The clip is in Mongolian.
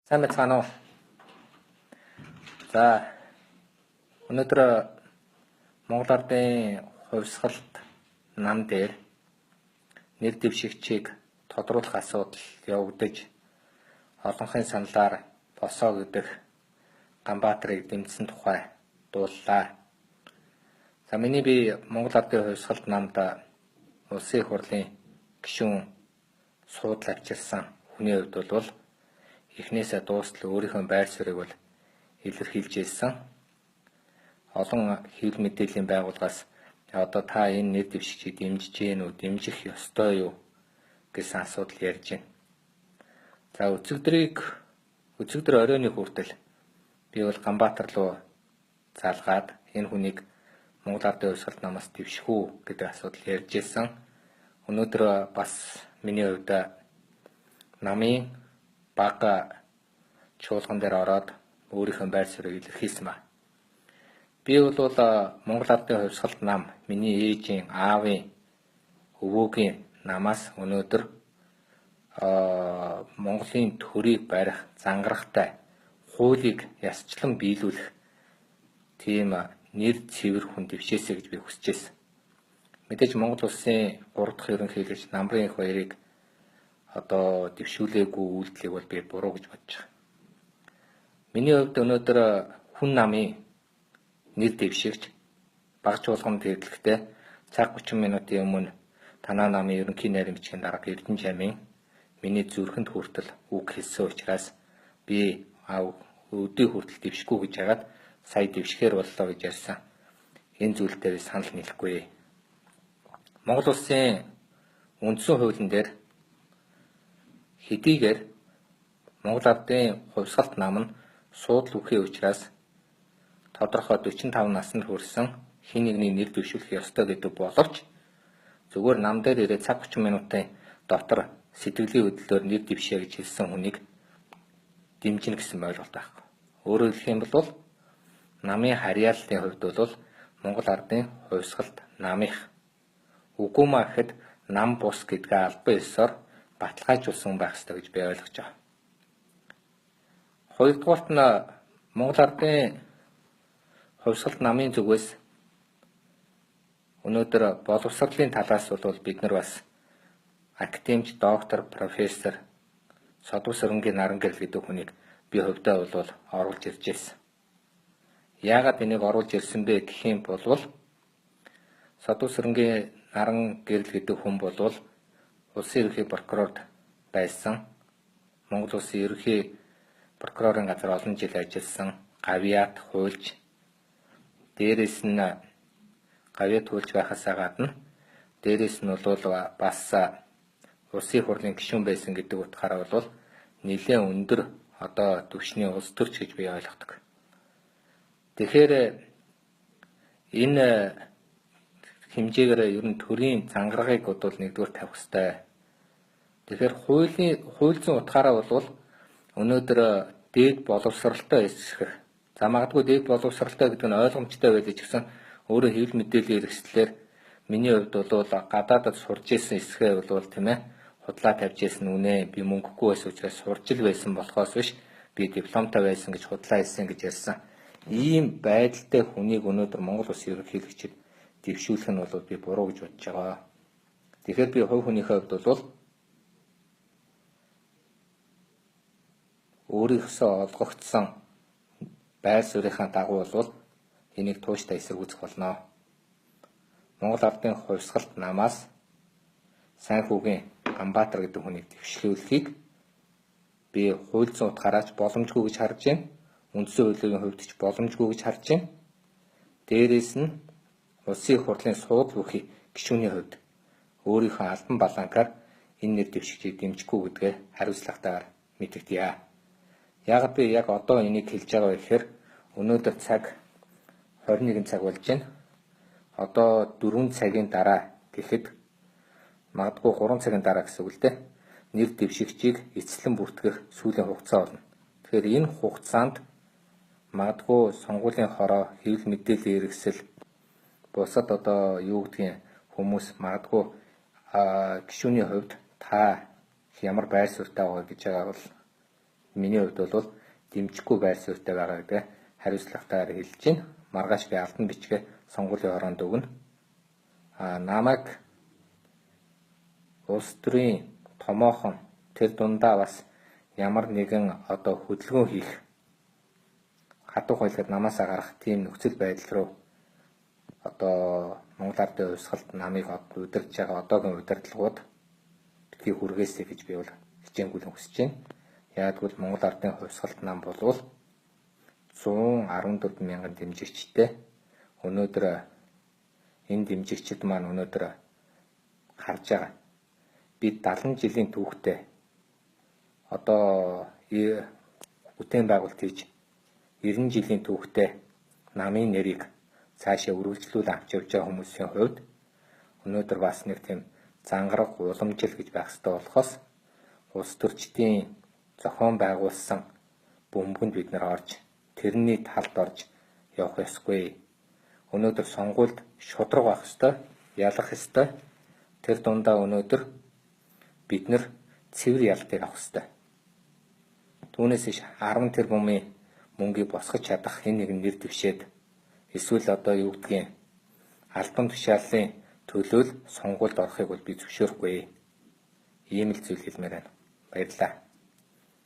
Сайн байцгаана уу. За өнөөдөр Монгол Ардын хувьсгалт нам дээр нэр дэвшигчийг тодруулах асуудал явагдаж олонхын саналаар босоо гэдэг Ганбаатарыг дэмжсэн тухай дууллаа. За миний би Монгол Ардын хувьсгалт намд улсын их хурлын гишүүн суудл авчирсан хүний хувьд бол эхнээсээ дуустал өөрийнхөө байр суурийг бол илэрхийлж ирсэн. Олон хэвлэл мэдээллийн байгууллагаас одоо та энэ нэр дэвшигчийг дэмжиж гин үү, дэмжих ёстой юу гэсэн асуудал ярьж байна. За өцөгдөр оройны хүртэл би бол Ганбаатар руу залгаад энэ хүнийг Монгол Ардын хувьсгалт намаас дэвших үү гэдэг асуудал ярьж ирсэн. Өнөөдөр бас миний хувьд намын бага чуулган дээр ороод өөрийнхөө байр суурийг илэрхийлсэн ба. Би бол Монгол Ардын хувьсгалт нам миний ээжийн, аавын, өвөөгийн намаас өнөөдөр Монголын төрийг барих зангарахтай хуулийг ясчлан биелүүлэх тийм нэр цэвэр хүн дэвшээсэй гэж би хүсэж байсан. Мэдээж Монгол улсын 3 дахь ерөнхийлөгч Намрын их баярыг одоо дэвшүүлээгүй үйлдэлийг бол би буруу гэж бодож байгаа. Миний хувьд өнөөдөр хүн намын нэр дэвшигч баг чуулганд хэрэглэхдээ цаг 30 минутын өмнө танаа намын ерөнхий найрамчгийн дарга Эрдэнэ Жамын миний зүрхэнд хүртэл үг хэлсэн учраас би өдөө хүртэл дэвшихгүй гэж хагаад сая дэвшгээр боллоо гэж ярьсан. Энэ зүйл дээр санал нийлэхгүй. Монгол улсын үндсэн хуулийн дээр хэдийгээр Монгол Ардын хувьсгалт нам нь суудл үхий учраас тодорхой 45 наснд хүрсэн хэн нэгний нэр дэвшүүлэх ёстой гэдэг боловч зүгээр нам дээр ирээд цаг 30 минутын дотор сэтгэлийн хөдлөлөөр нэр дэвшээ гэж хэлсэн хүнийг дэмжинэ гэсэн ойлголт байхгүй. Өөрөөр хэлэх юм бол намын харьяаллын хувьд бол Монгол Ардын хувьсгалт намынх үгүй маа гэхэд нам бус гэдгээ албан ёсоор баталгаажуулсан байх ёстой гэж би ойлгож байгаа. Хоёрдугаарт нь Монгол Ардын хувьсгалт намын зүгээс өнөөдөр боловсролын талаас бол бид нар бас академич, доктор, профессор Содуу Сөрөнгийн наран гэрэл гэдэг хүнийг би хувьдаа бол оруулж ирж байсан. Яагаад энийг оруулж ирсэн бэ гэх юм бол Содуу Сөрөнгийн наран гэрэл гэдэг хүн бол улсын ерөнхий прокурорд байсан. Монгол улсын ерөнхий прокурорын газар олон жил ажилласан, гавьяат хуульч. Дээрээс нь гавьяат хуульч байхаасаа гадна дээрээс нь бол бас улсын хурлын гишүүн байсан гэдэг утгаараа бол нэлээд өндөр одоо түвшний улс төрч гэж би ойлгодог. Тэгэхээр энэ хэмжээгээр ер нь төрийн зангаргыг бол нэгдүгээр тавих хэрэгтэй. Тэгэхээр хууль зүйн утгаараа бол өнөөдөр дээд боловсролтой эсрэг. За магадгүй дээд боловсролтой гэдэг нь ойлгомжтой байдаг ч гэсэн өөрөө хэвлэл мэдээллийн хэрэгслээр миний хувьд бол гадаадд сурж исэн эсрэхээ бол тийм ээ худлаа тавьж исэн үнэ. Би мөнгөгүй байсан учраас сурж ил байсан болохоос биш би дипломтой байсан гэж худлаа хэлсэн гэж ярьсан. Ийм байдалтай хүнийг өнөөдөр Монгол улсын ерөнхийлөгчид дэвшүүлэх нь бол би буруу гэж бодож байгаа. Тэгэхээр би хувь хүнийхээ хувьд бол өөрийнхөө олгогдсон байр суурийнхаа дагуу бол энийг тууштай эсэргүүцэх болно. Монгол Ардын хувьсгалт намаас сайн хүүгийн Ганбаатар гэдэг хүнийг дэвшлүүлэхийг би хууль зүйн утгаараач боломжгүй гэж харж байна. Үндсэн хуулийн хувьд ч боломжгүй гэж харж байна. Дээрээс нь улсын их хурлын суудл бүхий гишүүний хувьд өөрийнхөө албан балангаар энэ нэр дэвшигчийг дэмжихгүй гэдгээ хариуцлагатайгаар мэдэгдэе. Яг би яг одоо энийг хэлж байгаа гэхээр өнөөдөр цаг 21 цаг болж байна. Одоо 4 цагийн дараа гэхэд магадгүй 3 цагийн дараа гэсэн үг л дээ. Нэр дэвшигчийг эцэслэн бүртгэх сүүлийн хугацаа болно. Тэгэхээр энэ хугацаанд магадгүй сонгуулийн хороо, хэвлэл мэдээллийн хэрэгсэл бусад одоо юу гэдгийг хүмүүс магадгүй гишүүний хувьд та ямар байр суурьтай байгаа гэж байгаа бол миний хувьд бол дэмжихгүй байр суурьтай байгаа гэдэг хариуцлагатайгаар хэлж байна. Маргааш би алдан бичгээ сонгуулийн хороонд өгнө. Намайг улс төрийн томоохон тэр дундаа бас ямар нэгэн хөдөлгөөн хийх хадуух байлгаад намаасаа гарах тийм нөхцөл байдал руу Монгол Ардын хувьсгалд намайг удирдах байгаа одоогийн удирдлагууд битгий хүргээсэй гэж би бол хичээнгүйлэн хүсэж байна. Яагтвэл Монгол Ардын хувьсгалт нам болвол 114 мянган дэмжигчтэй. Өнөөдөр энэ дэмжигчид маань өнөөдөр харж байгаа. Би 70 жилийн түүхтэй бүтээн байгуулалт хийж 90 жилийн түүхтэй намын нэрийг цаашаа үргэлжлүүл авч явж байгаа хүмүүсийн хувьд өнөөдөр бас нэг тийм зангараг уламжил гэж байх ёстой болохоос улс төрчдийн зохион байгуулсан бөмбөгөнд бид нар орж тэрний талд орж явах ёсгүй. Өнөөдөр сонгуульд шудраг байх ёстой, ялах ёстой. Тэр дундаа өнөөдөр бид нар цэвэр ялтыг авах ёстой. Түүнээс иш 10 тэрбумын мөнгийг босгож чадах энэ нэгэн нэр дэвшээд эсвэл албан тушаалын төлөөл сонгуульд орохыг бол би зөвшөөрөхгүй. Ийм л зүйл хэлмээр байна. Баярлалаа.